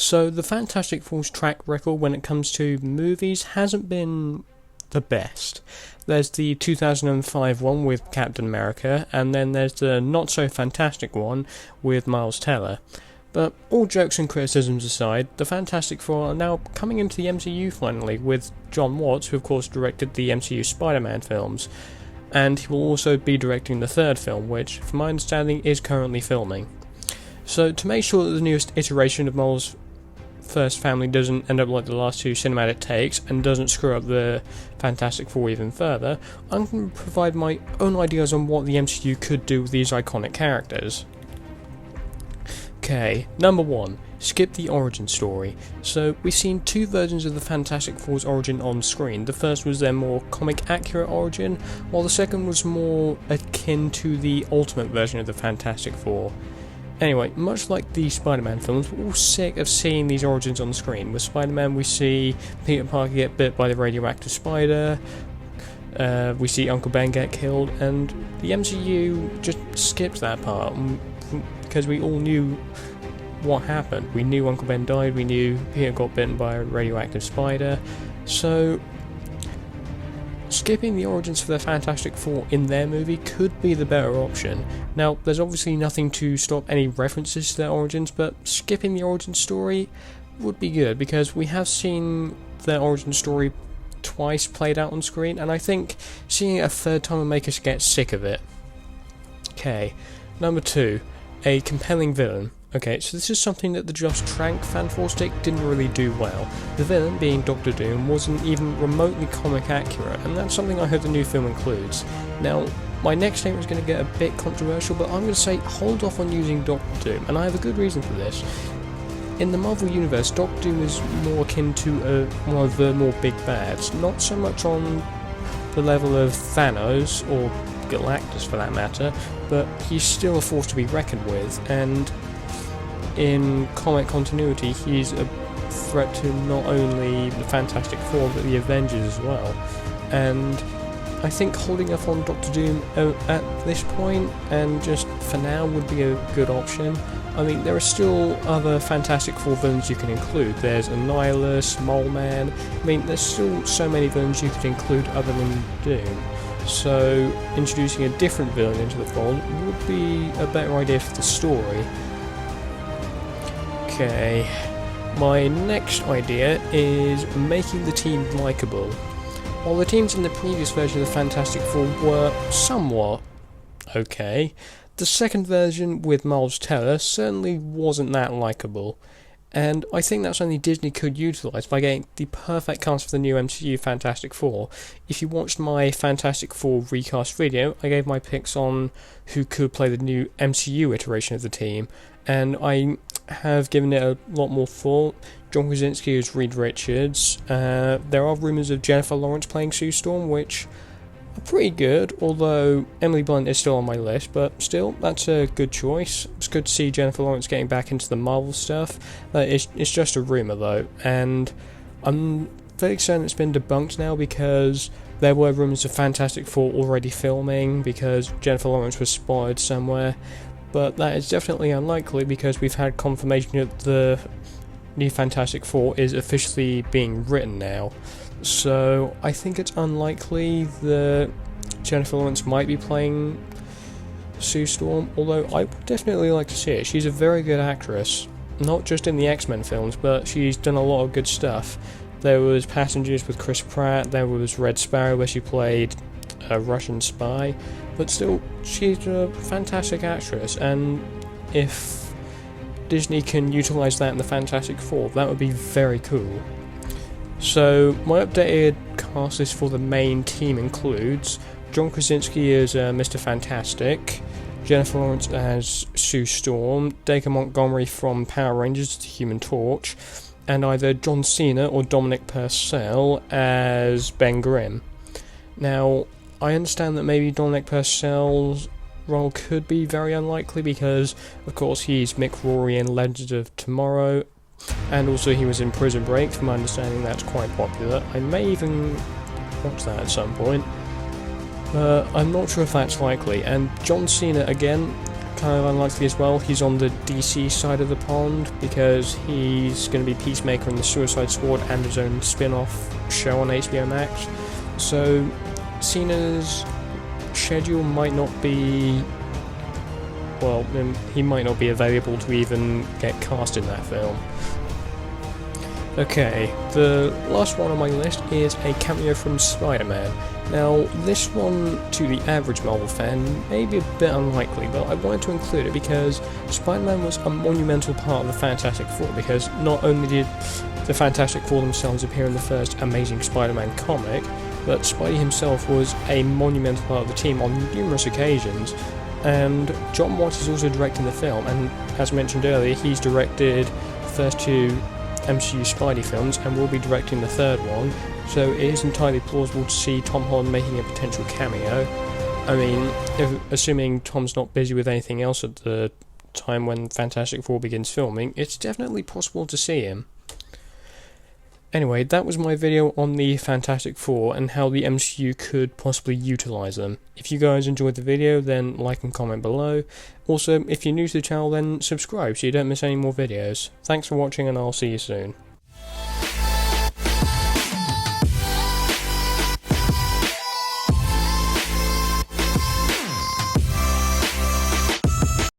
So the Fantastic Four's track record when it comes to movies hasn't been the best. There's the 2005 one with Captain America, and then there's the not so fantastic one with Miles Teller. But all jokes and criticisms aside, the Fantastic Four are now coming into the MCU finally, with John Watts, who of course directed the MCU Spider-Man films, and he will also be directing the third film, which, from my understanding, is currently filming. So to make sure that the newest iteration of Marvel's first family doesn't end up like the last two cinematic takes and doesn't screw up the Fantastic Four even further, I'm going to provide my own ideas on what the MCU could do with these iconic characters. Okay, number 1, skip the origin story. So we've seen two versions of the Fantastic Four's origin on screen. The first was their more comic accurate origin, while the second was more akin to the ultimate version of the Fantastic Four. Anyway, much like the Spider-Man films, we're all sick of seeing these origins on the screen. With Spider-Man we see Peter Parker get bit by the radioactive spider, we see Uncle Ben get killed, and the MCU just skipped that part because we all knew what happened. We knew Uncle Ben died, we knew Peter got bitten by a radioactive spider, so skipping the origins for the Fantastic Four in their movie could be the better option. Now, there's obviously nothing to stop any references to their origins, but skipping the origin story would be good, because we have seen their origin story twice played out on screen, and I think seeing it a third time would make us get sick of it. Okay, number 2, a compelling villain. Okay, so this is something that the Just Trank Fan Four stick didn't really do well. The villain, being Doctor Doom, wasn't even remotely comic accurate, and that's something I hope the new film includes. Now, my next statement is going to get a bit controversial, but I'm going to say hold off on using Doctor Doom, and I have a good reason for this. In the Marvel Universe, Doctor Doom is more akin to one of the more big bads, not so much on the level of Thanos, or Galactus for that matter, but he's still a force to be reckoned with, and in comic continuity, he's a threat to not only the Fantastic Four, but the Avengers as well. And I think holding off on Doctor Doom at this point, and just for now, would be a good option. I mean, there are still other Fantastic Four villains you can include. There's Annihilus, Mole Man. I mean, there's still so many villains you could include other than Doom. So, introducing a different villain into the fold would be a better idea for the story. Okay, my next idea is making the team likeable. While the teams in the previous version of the Fantastic Four were somewhat okay, the second version with Miles Teller certainly wasn't that likeable, and I think that's something Disney could utilise by getting the perfect cast for the new MCU Fantastic Four. If you watched my Fantastic Four recast video, I gave my picks on who could play the new MCU iteration of the team, and I have given it a lot more thought. John Krasinski as Reed Richards. There are rumours of Jennifer Lawrence playing Sue Storm, which are pretty good, although Emily Blunt is still on my list, but still, that's a good choice. It's good to see Jennifer Lawrence getting back into the Marvel stuff. It's just a rumour though, and I'm fairly certain it's been debunked now, because there were rumours of Fantastic Four already filming, because Jennifer Lawrence was spotted somewhere. But that is definitely unlikely, because we've had confirmation that the new Fantastic Four is officially being written now. So I think it's unlikely that Jennifer Lawrence might be playing Sue Storm, although I would definitely like to see it. She's a very good actress, not just in the X-Men films, but she's done a lot of good stuff. There was Passengers with Chris Pratt, there was Red Sparrow where she played a Russian spy, but still, she's a fantastic actress, and if Disney can utilise that in the Fantastic Four, that would be very cool. So, my updated cast list for the main team includes John Krasinski as Mr. Fantastic, Jennifer Lawrence as Sue Storm, Dacre Montgomery from Power Rangers as the Human Torch, and either John Cena or Dominic Purcell as Ben Grimm. Now, I understand that maybe Dominic Purcell's role could be very unlikely, because, of course, he's Mick Rory in Legends of Tomorrow, and also he was in Prison Break. From my understanding, that's quite popular. I may even watch that at some point, but I'm not sure if that's likely. And John Cena, again, kind of unlikely as well. He's on the DC side of the pond because he's going to be Peacemaker in the Suicide Squad and his own spin-off show on HBO Max. So Cena's schedule might not be, well, he might not be available to even get cast in that film. Okay, the last one on my list is a cameo from Spider-Man. Now, this one, to the average Marvel fan, may be a bit unlikely, but I wanted to include it because Spider-Man was a monumental part of the Fantastic Four, because not only did the Fantastic Four themselves appear in the first Amazing Spider-Man comic, but Spidey himself was a monumental part of the team on numerous occasions, and John Watts is also directing the film, and as mentioned earlier, he's directed the first two MCU Spidey films and will be directing the third one, so it is entirely plausible to see Tom Holland making a potential cameo. I mean, assuming Tom's not busy with anything else at the time when Fantastic Four begins filming, it's definitely possible to see him. Anyway, that was my video on the Fantastic Four and how the MCU could possibly utilise them. If you guys enjoyed the video, then like and comment below. Also, if you're new to the channel, then subscribe so you don't miss any more videos. Thanks for watching, and I'll see you soon.